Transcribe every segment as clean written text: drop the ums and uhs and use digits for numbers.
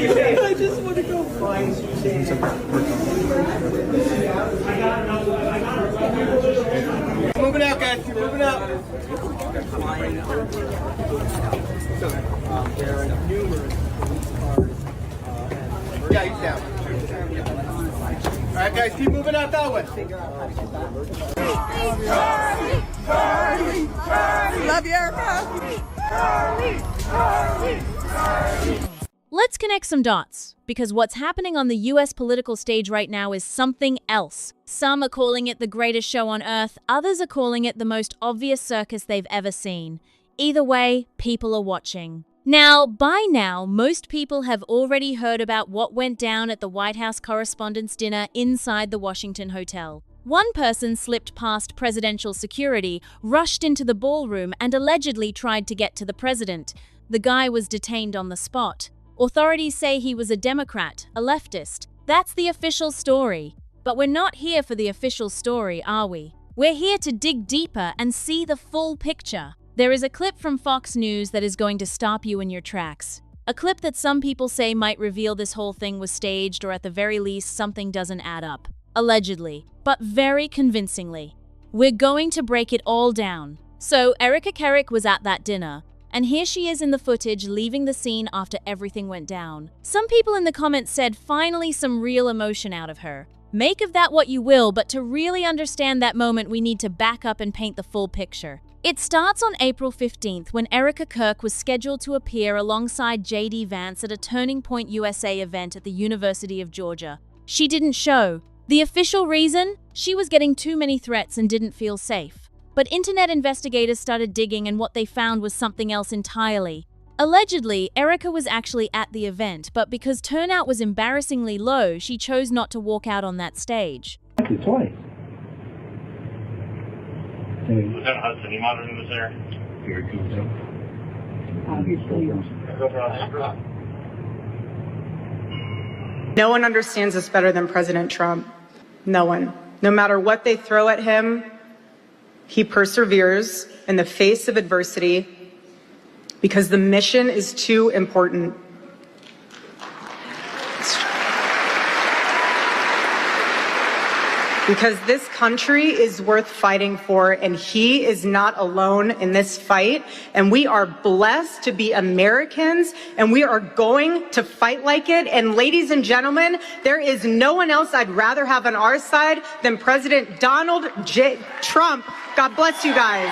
I just want to go find Suzanne. Moving out, guys. Keep moving out. There are numerous cars. Yeah, he's down. All right, guys, keep moving out that way. Love you, Erika. Let's connect some dots, because what's happening on the US political stage right now is something else. Some are calling it the greatest show on earth, others are calling it the most obvious circus they've ever seen. Either way, people are watching. By now, most people have already heard about what went down at the White House Correspondents' Dinner inside the Washington Hotel. One person slipped past presidential security, rushed into the ballroom, and allegedly tried to get to the president. The guy was detained on the spot. Authorities say he was a Democrat, a leftist. That's the official story. But we're not here for the official story, are we? We're here to dig deeper and see the full picture. There is a clip from Fox News that is going to stop you in your tracks. A clip that some people say might reveal this whole thing was staged, or at the very least something doesn't add up. Allegedly, but very convincingly. We're going to break it all down. So, Erika Kirk was at that dinner, and here she is in the footage leaving the scene after everything went down. Some people in the comments said finally some real emotion out of her. Make of that what you will, but to really understand that moment we need to back up and paint the full picture. It starts on April 15th when Erika Kirk was scheduled to appear alongside J.D. Vance at a Turning Point USA event at the University of Georgia. She didn't show. The official reason? She was getting too many threats and didn't feel safe. But internet investigators started digging, and what they found was something else entirely. Allegedly, Erika was actually at the event, but because turnout was embarrassingly low, she chose not to walk out on that stage. Twice. Lieutenant Hudson, you monitoring this there? Here it comes up. No one understands this better than President Trump. No one. No matter what they throw at him, he perseveres in the face of adversity because the mission is too important. Because this country is worth fighting for, and he is not alone in this fight. And we are blessed to be Americans, and we are going to fight like it. And ladies and gentlemen, there is no one else I'd rather have on our side than President Donald J. Trump. God bless you guys.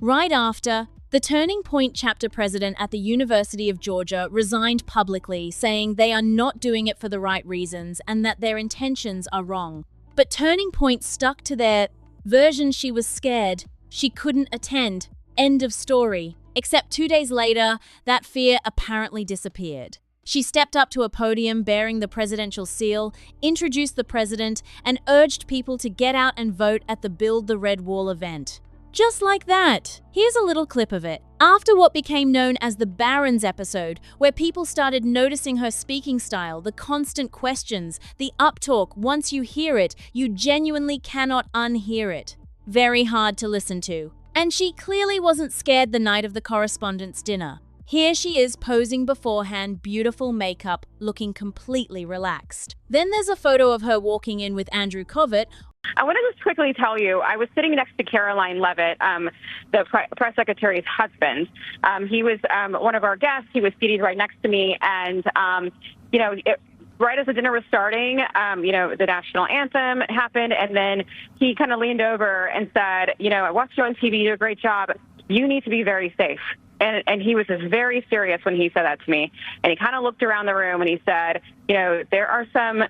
Right after, the Turning Point chapter president at the University of Georgia resigned publicly, saying they are not doing it for the right reasons and that their intentions are wrong. But Turning Point stuck to their version. She was scared. She couldn't attend. End of story. Except 2 days later, that fear apparently disappeared. She stepped up to a podium bearing the presidential seal, introduced the president, and urged people to get out and vote at the Build the Red Wall event. Just like that. Here's a little clip of it. After what became known as the Barron's episode, where people started noticing her speaking style, the constant questions, the uptalk, once you hear it, you genuinely cannot unhear it. Very hard to listen to. And she clearly wasn't scared the night of the correspondents' dinner. Here she is posing beforehand, beautiful makeup, looking completely relaxed. Then there's a photo of her walking in with Andrew Kovac. I want to just quickly tell you, I was sitting next to Caroline Levitt, the press secretary's husband. He was one of our guests. He was seated right next to me. And, right as the dinner was starting, the national anthem happened. And then he kind of leaned over and said, I watched you on TV. You do a great job. You need to be very safe. And he was just very serious when he said that to me. And he kind of looked around the room and he said, there are some...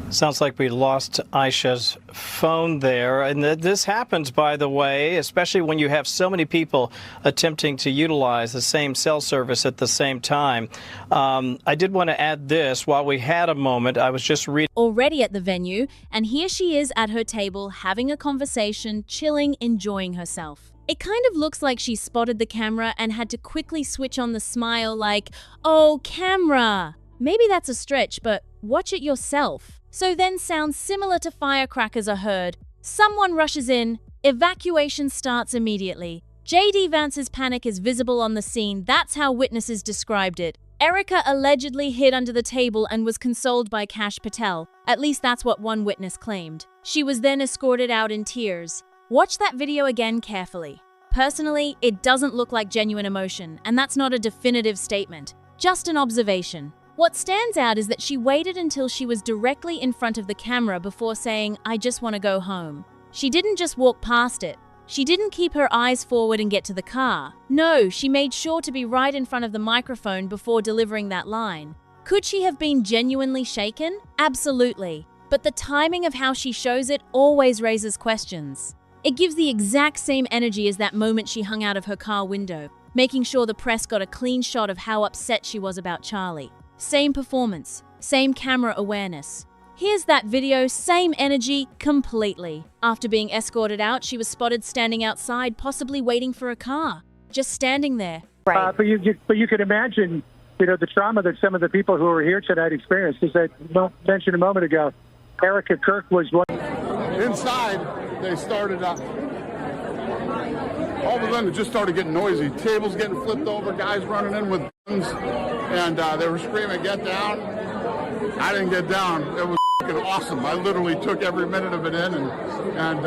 Sounds like we lost Aisha's phone there. And this happens, by the way, especially when you have so many people attempting to utilize the same cell service at the same time. I did want to add this. While we had a moment, I was just reading. Already at the venue, and here she is at her table having a conversation, chilling, enjoying herself. It kind of looks like she spotted the camera and had to quickly switch on the smile like, oh, camera. Maybe that's a stretch, but watch it yourself. So then sounds similar to firecrackers are heard. Someone rushes in. Evacuation starts immediately. J.D. Vance's panic is visible on the scene. That's how witnesses described it. Erika allegedly hid under the table and was consoled by Kash Patel. At least that's what one witness claimed. She was then escorted out in tears. Watch that video again carefully. Personally, it doesn't look like genuine emotion, and that's not a definitive statement, just an observation. What stands out is that she waited until she was directly in front of the camera before saying, "I just want to go home." She didn't just walk past it. She didn't keep her eyes forward and get to the car. No, she made sure to be right in front of the microphone before delivering that line. Could she have been genuinely shaken? Absolutely. But the timing of how she shows it always raises questions. It gives the exact same energy as that moment she hung out of her car window, making sure the press got a clean shot of how upset she was about Charlie. Same performance, same camera awareness. Here's that video, same energy, completely. After being escorted out, she was spotted standing outside, possibly waiting for a car. Just standing there. Right. But you could imagine, the trauma that some of the people who were here tonight experienced. As I mentioned a moment ago, Erika Kirk was one. Inside, they started up. All of a sudden, it just started getting noisy. Tables getting flipped over, guys running in with guns, and they were screaming, "Get down!" I didn't get down. It was fucking awesome. I literally took every minute of it in, and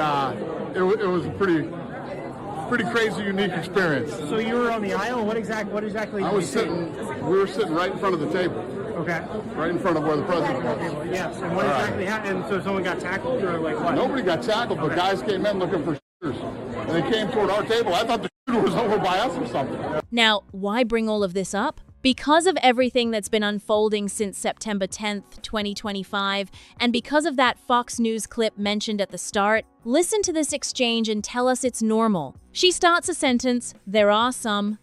it was a pretty crazy, unique experience. So you were on the aisle? What exactly? We were sitting right in front of the table. Okay. Right in front of where the president was. Yes. And what exactly happened? So someone got tackled or like what? Nobody got tackled, but guys came in looking for shooters. And they came toward our table. I thought the shooter was over by us or something. Now, why bring all of this up? Because of everything that's been unfolding since September 10th, 2025, and because of that Fox News clip mentioned at the start, listen to this exchange and tell us it's normal. She starts a sentence, "There are some,"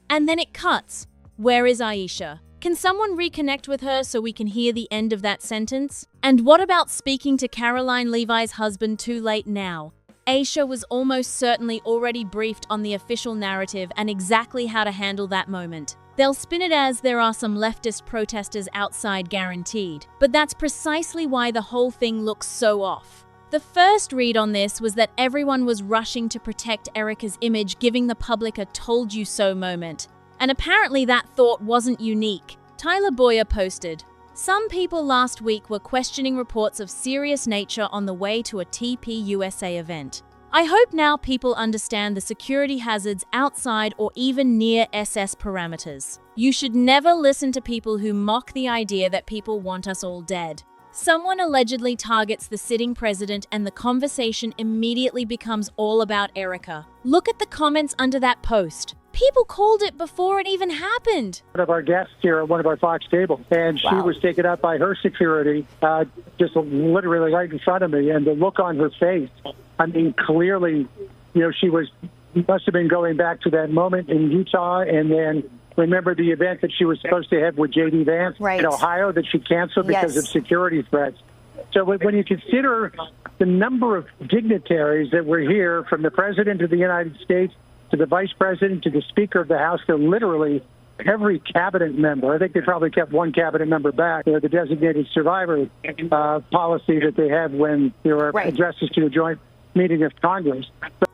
and then it cuts. Where is Aisha? Can someone reconnect with her so we can hear the end of that sentence? And what about speaking to Caroline Levi's husband too late now? Aisha was almost certainly already briefed on the official narrative and exactly how to handle that moment. They'll spin it as there are some leftist protesters outside guaranteed, but that's precisely why the whole thing looks so off. The first read on this was that everyone was rushing to protect Erika's image, giving the public a told you so moment. And apparently that thought wasn't unique. Tyler Boyer posted, "Some people last week were questioning reports of serious nature on the way to a TPUSA event. I hope now people understand the security hazards outside or even near SS parameters. You should never listen to people who mock the idea that people want us all dead." Someone allegedly targets the sitting president and the conversation immediately becomes all about Erika. Look at the comments under that post. People called it before it even happened. One of our guests here at one of our Fox tables, and she was taken up by her security, just literally right in front of me, and the look on her face, I mean, clearly, she must have been going back to that moment in Utah, and then remember the event that she was supposed to have with J.D. Vance in Ohio that she canceled because of security threats. So when you consider the number of dignitaries that were here, from the President of the United States to the Vice President to the Speaker of the House to literally every cabinet member. I think they probably kept one cabinet member back. The designated survivor policy that they have when there are addresses to a joint meeting of Congress.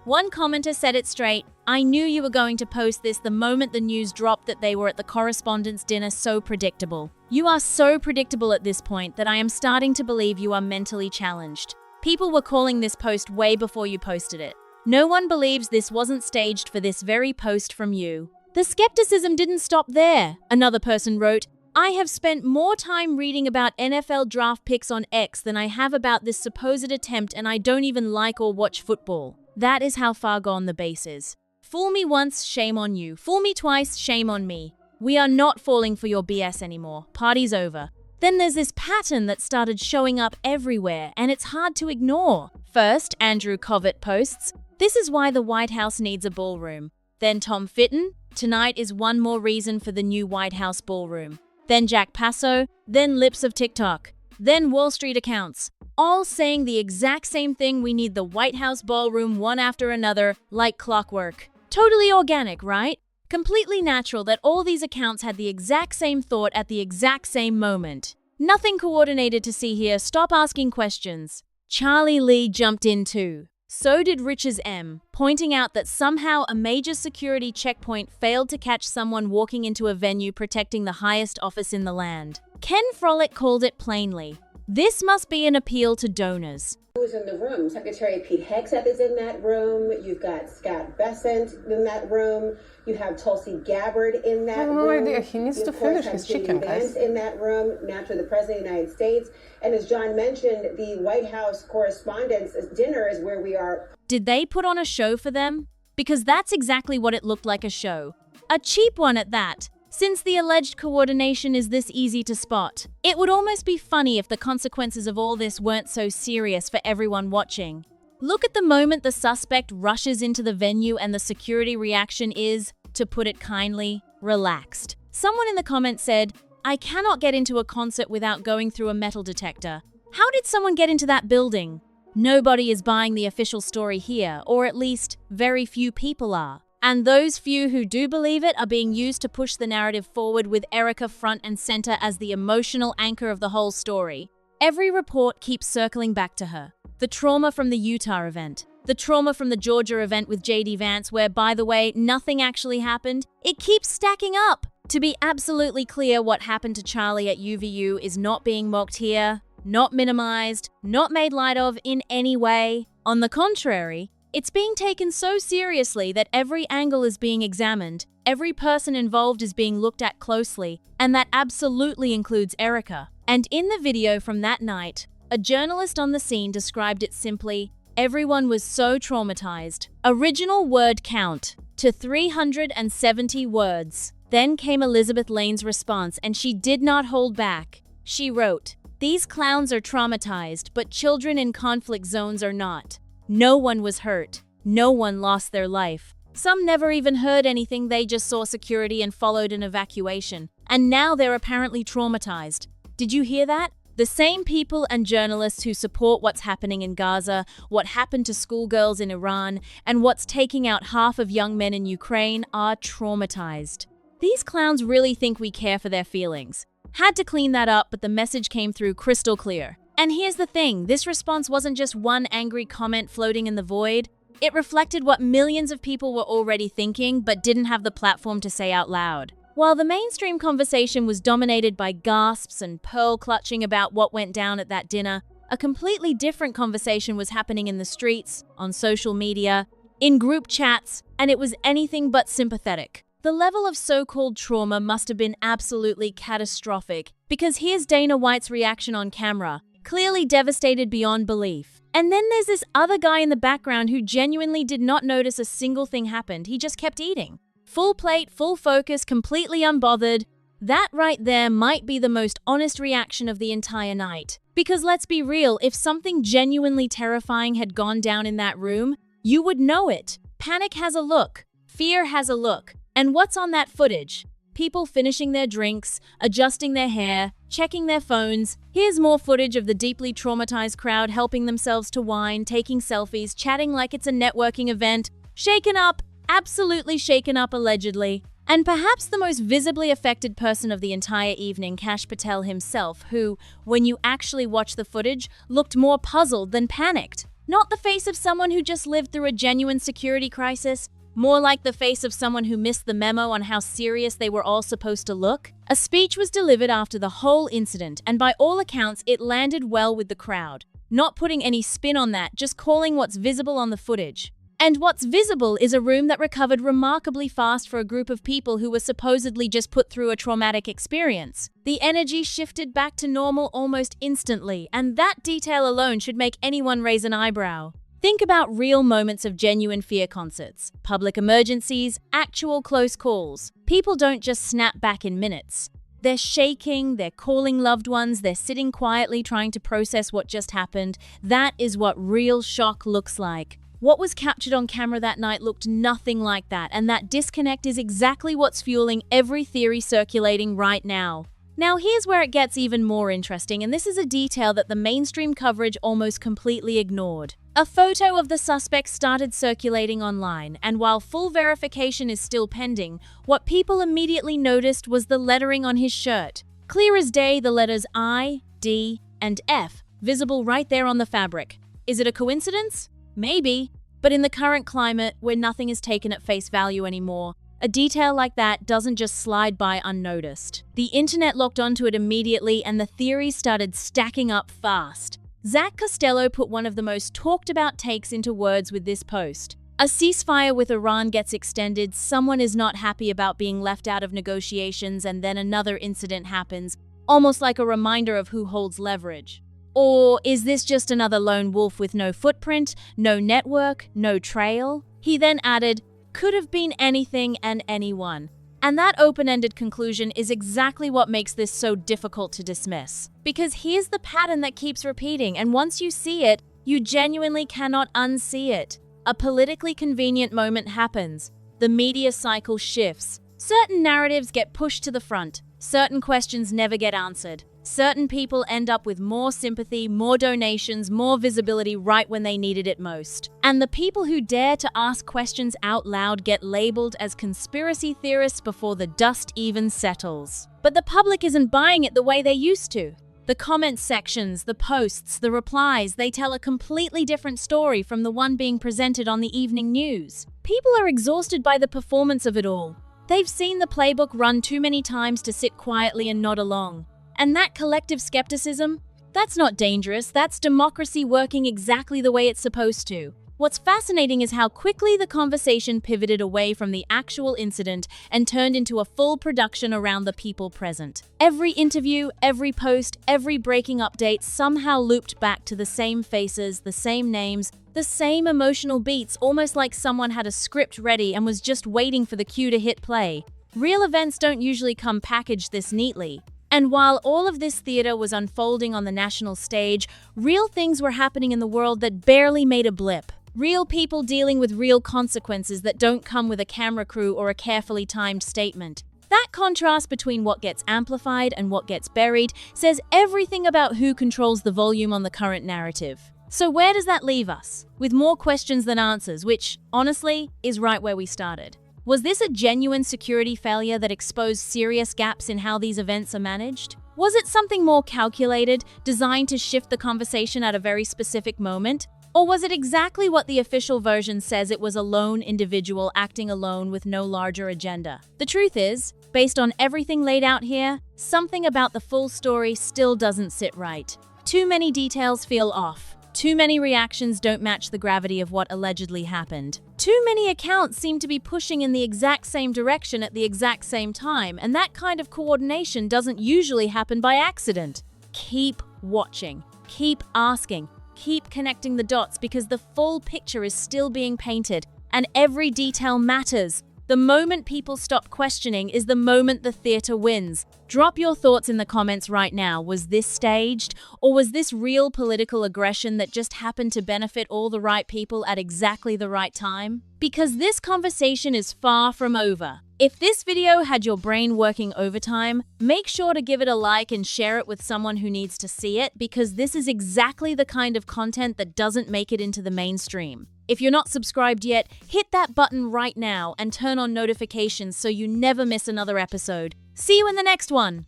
One commenter said it straight, "I knew you were going to post this the moment the news dropped that they were at the correspondents' dinner. So predictable. You are so predictable at this point that I am starting to believe you are mentally challenged. People were calling this post way before you posted it. No one believes this wasn't staged for this very post from you." The skepticism didn't stop there. Another person wrote, "I have spent more time reading about NFL draft picks on X than I have about this supposed attempt, and I don't even like or watch football." That is how far gone the base is. Fool me once, shame on you. Fool me twice, shame on me. We are not falling for your BS anymore. Party's over. Then there's this pattern that started showing up everywhere, and it's hard to ignore. First, Andrew Covitt posts, "This is why the White House needs a ballroom." Then Tom Fitton, "Tonight is one more reason for the new White House ballroom." Then Jack Passo, then Lips of TikTok, then Wall Street accounts, all saying the exact same thing: we need the White House ballroom one after another, like clockwork. Totally organic, right? Completely natural that all these accounts had the exact same thought at the exact same moment. Nothing coordinated to see here. Stop asking questions. Charlie Lee jumped in too. So did Rich's M, pointing out that somehow a major security checkpoint failed to catch someone walking into a venue protecting the highest office in the land. Ken Frolick called it plainly. This must be an appeal to donors. Who's in the room? Secretary Pete Hegseth is in that room. You've got Scott Bessent in that room. You have Tulsi Gabbard in that room. No idea. He needs to finish his chicken, guys. In that room, naturally the President of the United States. And as John mentioned, the White House Correspondents' Dinner is where we are. Did they put on a show for them? Because that's exactly what it looked like, a show. A cheap one at that. Since the alleged coordination is this easy to spot, it would almost be funny if the consequences of all this weren't so serious for everyone watching. Look at the moment the suspect rushes into the venue and the security reaction is, to put it kindly, relaxed. Someone in the comments said, "I cannot get into a concert without going through a metal detector." How did someone get into that building? Nobody is buying the official story here, or at least very few people are. And those few who do believe it are being used to push the narrative forward with Erika front and center as the emotional anchor of the whole story. Every report keeps circling back to her. The trauma from the Utah event, the trauma from the Georgia event with JD Vance, where, by the way, nothing actually happened. It keeps stacking up. To be absolutely clear, what happened to Charlie at UVU is not being mocked here, not minimized, not made light of in any way. On the contrary, it's being taken so seriously that every angle is being examined, every person involved is being looked at closely, and that absolutely includes Erika. And in the video from that night, a journalist on the scene described it simply, everyone was so traumatized. Original word count to 370 words. Then came Elizabeth Lane's response, and she did not hold back. She wrote, "These clowns are traumatized, but children in conflict zones are not. No one was hurt. No one lost their life. Some never even heard anything, they just saw security and followed an evacuation. And now they're apparently traumatized." Did you hear that? The same people and journalists who support what's happening in Gaza, what happened to schoolgirls in Iran, and what's taking out half of young men in Ukraine are traumatized. These clowns really think we care for their feelings. Had to clean that up, but the message came through crystal clear. And here's the thing, this response wasn't just one angry comment floating in the void. It reflected what millions of people were already thinking, but didn't have the platform to say out loud. While the mainstream conversation was dominated by gasps and pearl clutching about what went down at that dinner, a completely different conversation was happening in the streets, on social media, in group chats, and it was anything but sympathetic. The level of so-called trauma must have been absolutely catastrophic, because here's Dana White's reaction on camera, clearly devastated beyond belief. And then there's this other guy in the background who genuinely did not notice a single thing happened. He just kept eating. Full plate, full focus, completely unbothered. That right there might be the most honest reaction of the entire night. Because let's be real, if something genuinely terrifying had gone down in that room, you would know it. Panic has a look. Fear has a look. And what's on that footage? People finishing their drinks, adjusting their hair, checking their phones. Here's more footage of the deeply traumatized crowd helping themselves to wine, taking selfies, chatting like it's a networking event. Shaken up, absolutely shaken up allegedly. And perhaps the most visibly affected person of the entire evening, Kash Patel himself, who, when you actually watch the footage, looked more puzzled than panicked. Not the face of someone who just lived through a genuine security crisis, more like the face of someone who missed the memo on how serious they were all supposed to look. A speech was delivered after the whole incident, and by all accounts, it landed well with the crowd. Not putting any spin on that, just calling what's visible on the footage. And what's visible is a room that recovered remarkably fast for a group of people who were supposedly just put through a traumatic experience. The energy shifted back to normal almost instantly, and that detail alone should make anyone raise an eyebrow. Think about real moments of genuine fear concerts, public emergencies, actual close calls. People don't just snap back in minutes. They're shaking, they're calling loved ones, they're sitting quietly trying to process what just happened. That is what real shock looks like. What was captured on camera that night looked nothing like that, and that disconnect is exactly what's fueling every theory circulating right now. Now here's where it gets even more interesting, and this is a detail that the mainstream coverage almost completely ignored. A photo of the suspect started circulating online, and while full verification is still pending, what people immediately noticed was the lettering on his shirt. Clear as day, the letters I, D, and F, visible right there on the fabric. Is it a coincidence? Maybe. But in the current climate, where nothing is taken at face value anymore, a detail like that doesn't just slide by unnoticed. The internet locked onto it immediately, and the theories started stacking up fast. Zach Costello put one of the most talked about takes into words with this post. A ceasefire with Iran gets extended, someone is not happy about being left out of negotiations, and then another incident happens, almost like a reminder of who holds leverage. Or is this just another lone wolf with no footprint, no network, no trail? He then added, could have been anything and anyone. And that open-ended conclusion is exactly what makes this so difficult to dismiss. Because here's the pattern that keeps repeating, and once you see it, you genuinely cannot unsee it. A politically convenient moment happens. The media cycle shifts. Certain narratives get pushed to the front. Certain questions never get answered. Certain people end up with more sympathy, more donations, more visibility right when they needed it most. And the people who dare to ask questions out loud get labeled as conspiracy theorists before the dust even settles. But the public isn't buying it the way they used to. The comment sections, the posts, the replies, they tell a completely different story from the one being presented on the evening news. People are exhausted by the performance of it all. They've seen the playbook run too many times to sit quietly and nod along. And that collective skepticism, that's not dangerous, that's democracy working exactly the way it's supposed to. What's fascinating is how quickly the conversation pivoted away from the actual incident and turned into a full production around the people present. Every interview, every post, every breaking update somehow looped back to the same faces, the same names, the same emotional beats, almost like someone had a script ready and was just waiting for the cue to hit play. Real events don't usually come packaged this neatly. And while all of this theater was unfolding on the national stage, real things were happening in the world that barely made a blip. Real people dealing with real consequences that don't come with a camera crew or a carefully timed statement. That contrast between what gets amplified and what gets buried says everything about who controls the volume on the current narrative. So where does that leave us? With more questions than answers, which, honestly, is right where we started. Was this a genuine security failure that exposed serious gaps in how these events are managed? Was it something more calculated, designed to shift the conversation at a very specific moment? Or was it exactly what the official version says, it was a lone individual acting alone with no larger agenda? The truth is, based on everything laid out here, something about the full story still doesn't sit right. Too many details feel off. Too many reactions don't match the gravity of what allegedly happened. Too many accounts seem to be pushing in the exact same direction at the exact same time, and that kind of coordination doesn't usually happen by accident. Keep watching. Keep asking. Keep connecting the dots, because the full picture is still being painted, and every detail matters. The moment people stop questioning is the moment the theater wins. Drop your thoughts in the comments right now. Was this staged? Or was this real political aggression that just happened to benefit all the right people at exactly the right time? Because this conversation is far from over. If this video had your brain working overtime, make sure to give it a like and share it with someone who needs to see it, because this is exactly the kind of content that doesn't make it into the mainstream. If you're not subscribed yet, hit that button right now and turn on notifications so you never miss another episode. See you in the next one!